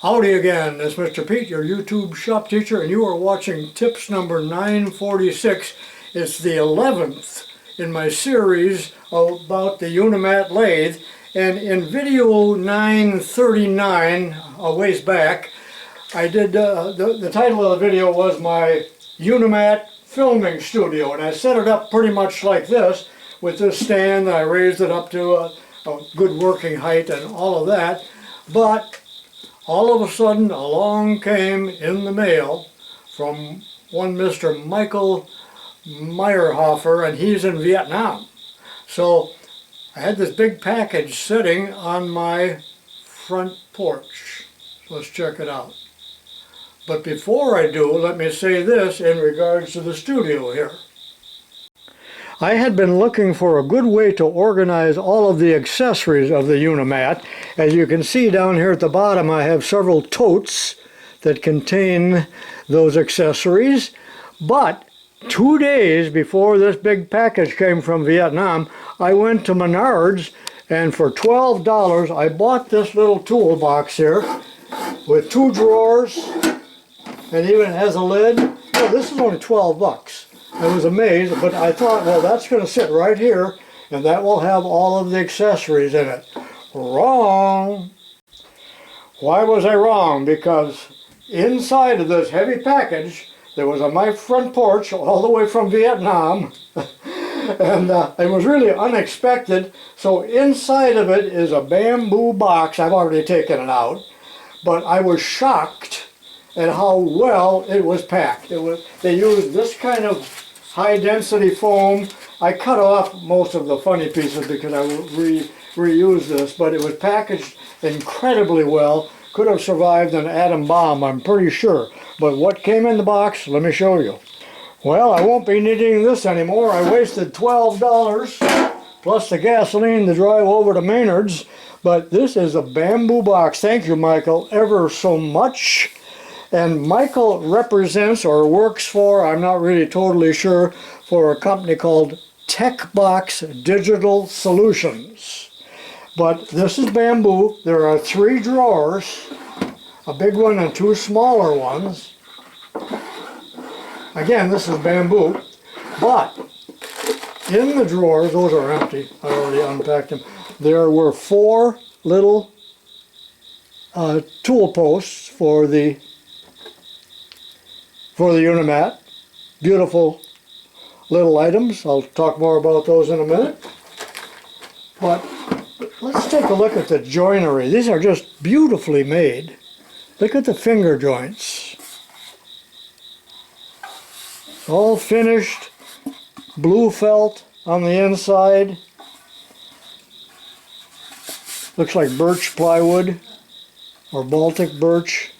Howdy again, it's Mr. Pete, your YouTube shop teacher, and you are watching tips number 946. It's the 11th in my series about the UNIMAT lathe, and in video 939, a ways back, I did, the title of the video was my UNIMAT filming studio, and I set it up pretty much like this, with this stand. I raised it up to a good working height and all of that, but all of a sudden along came in the mail from one Mr. Michael Meyerhofer, and he's in Vietnam. So I had this big package sitting on my front porch. Let's check it out. But before I do, let me say this in regards to the studio here. I had been looking for a good way to organize all of the accessories of the UNIMAT. As you can see down here at the bottom, I have several totes that contain those accessories. But 2 days before this big package came from Vietnam, I went to Menards, and for $12 I bought this little toolbox here with 2 drawers, and even has a lid. Oh, this is only 12 bucks. I was amazed, but I thought, well, that's going to sit right here, and that will have all of the accessories in it. Wrong! Why was I wrong? Because inside of this heavy package, there was on my front porch, all the way from Vietnam, and it was really unexpected. So inside of it is a bamboo box. I've already taken it out, but I was shocked at how well it was packed. They used this kind of high-density foam. I cut off most of the funny pieces because I will reuse this, but it was packaged incredibly well. Could have survived an atom bomb, I'm pretty sure. But what came in the box, let me show you. Well, I won't be needing this anymore. I wasted $12 plus the gasoline to drive over to Maynard's, but this is a bamboo box. Thank you, Michael, ever so much. And Michael represents or works for, I'm not really totally sure, for a company called TechBox Digital Solutions. But this is bamboo. There are 3 drawers, a big one and 2 smaller ones. Again, this is bamboo, but in the drawers, those are empty. I already unpacked them. There were 4 little tool posts for the UNIMAT. Beautiful little items. I'll talk more about those in a minute. But let's take a look at the joinery. These are just beautifully made. Look at the finger joints. All finished, blue felt on the inside. Looks like birch plywood or Baltic birch.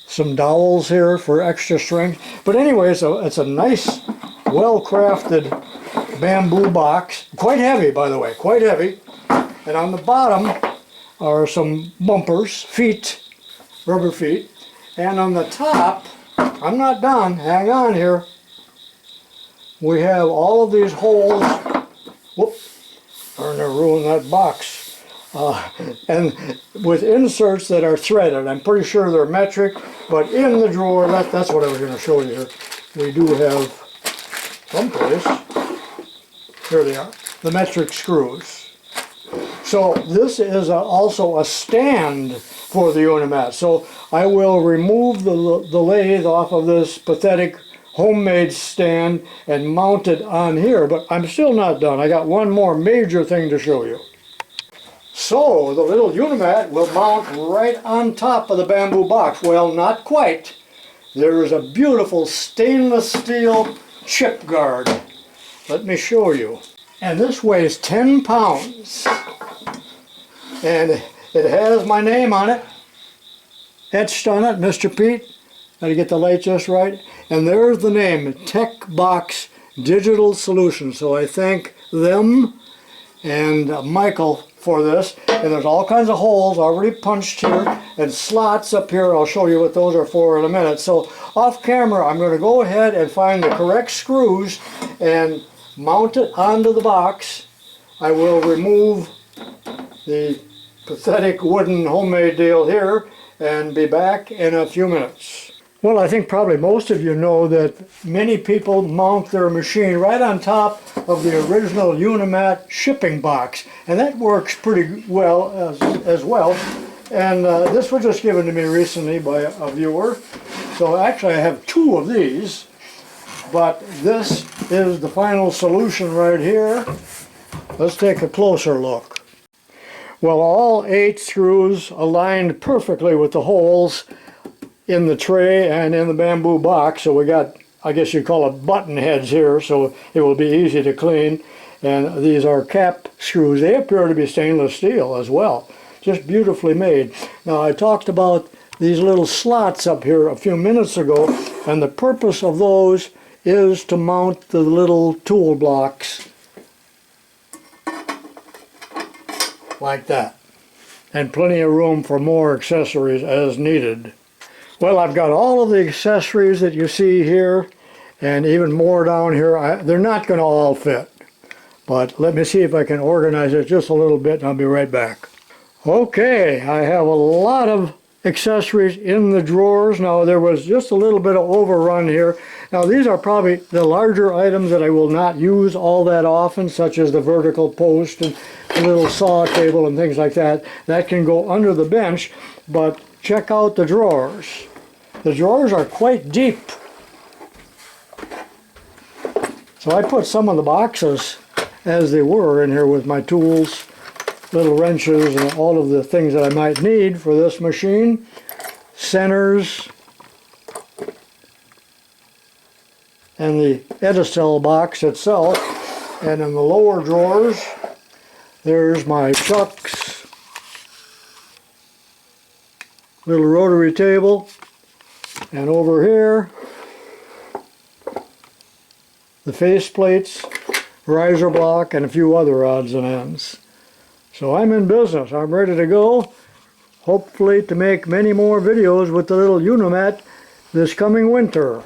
Some dowels here for extra strength. But anyway, it's a nice, well-crafted bamboo box. Quite heavy, by the way, quite heavy. And on the bottom are some bumpers, feet, rubber feet. And on the top, I'm not done, hang on here. We have all of these holes. Whoop, I'm gonna ruin that box. And with inserts that are threaded. I'm pretty sure they're metric, but in the drawer, that's what I was going to show you here. We do have someplace, here they are, the metric screws. So this is also a stand for the UNIMAT. So I will remove the lathe off of this pathetic homemade stand and mount it on here, but I'm still not done. I got one more major thing to show you. So the little UNIMAT will mount right on top of the bamboo box. Well, not quite. There is a beautiful stainless steel chip guard. Let me show you. And this weighs 10 pounds. And it has my name on it, etched on it, Mr. Pete. Gotta get the light just right. And there's the name, TechBox Digital Solutions. So I thank them and Michael for this. And there's all kinds of holes already punched here and slots up here. I'll show you what those are for in a minute. So off camera, I'm going to go ahead and find the correct screws and mount it onto the box. I will remove the pathetic wooden homemade deal here and be back in a few minutes. Well, I think probably most of you know that many people mount their machine right on top of the original UNIMAT shipping box, and that works pretty well as well. And this was just given to me recently by a viewer. So actually I have two of these, but this is the final solution right here. Let's take a closer look. Well, all 8 screws aligned perfectly with the holes in the tray and in the bamboo box. So we got, I guess you'd call it button heads here, so it will be easy to clean. And these are cap screws. They appear to be stainless steel as well. Just beautifully made. Now, I talked about these little slots up here a few minutes ago, and the purpose of those is to mount the little tool blocks like that, and plenty of room for more accessories as needed. Well, I've got all of the accessories that you see here and even more down here. They're not going to all fit, but let me see if I can organize it just a little bit and I'll be right back. Okay, I have a lot of accessories in the drawers. Now, there was just a little bit of overrun here. Now, these are probably the larger items that I will not use all that often, such as the vertical post and the little saw table and things like that. That can go under the bench, but check out the drawers. The drawers are quite deep. So I put some of the boxes as they were in here with my tools, little wrenches, and all of the things that I might need for this machine. Centers, and the Edicel box itself. And in the lower drawers, there's my chucks, little rotary table, and over here, the face plates, riser block, and a few other odds and ends. So I'm in business. I'm ready to go, hopefully to make many more videos with the little UNIMAT this coming winter.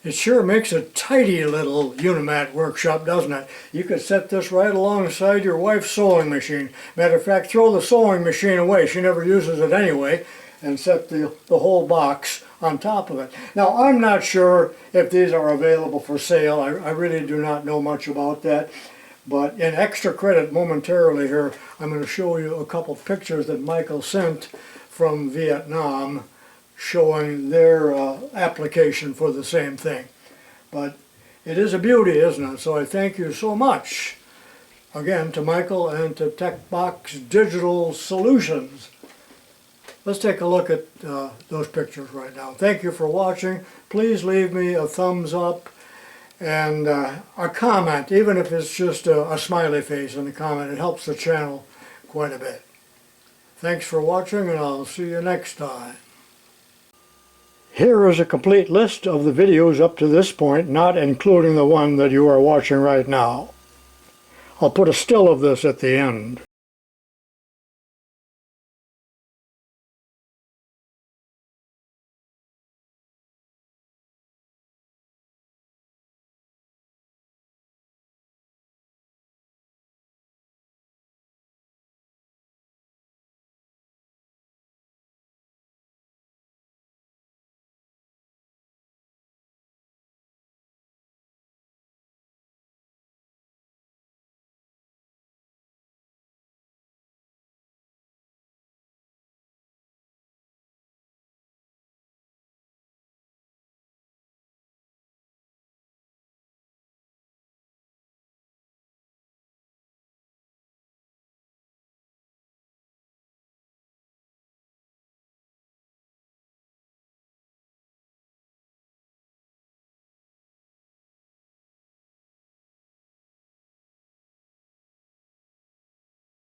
It sure makes a tidy little UNIMAT workshop, doesn't it? You could set this right alongside your wife's sewing machine. Matter of fact, throw the sewing machine away. She never uses it anyway, and set the whole box on top of it. Now, I'm not sure if these are available for sale. I really do not know much about that. But in extra credit momentarily here, I'm going to show you a couple pictures that Michael sent from Vietnam showing their application for the same thing. But it is a beauty, isn't it? So I thank you so much, again, to Michael and to TechBox Digital Solutions. Let's take a look at those pictures right now. Thank you for watching. Please leave me a thumbs up and a comment, even if it's just a smiley face in the comment. It helps the channel quite a bit. Thanks for watching, and I'll see you next time. Here is a complete list of the videos up to this point, not including the one that you are watching right now. I'll put a still of this at the end.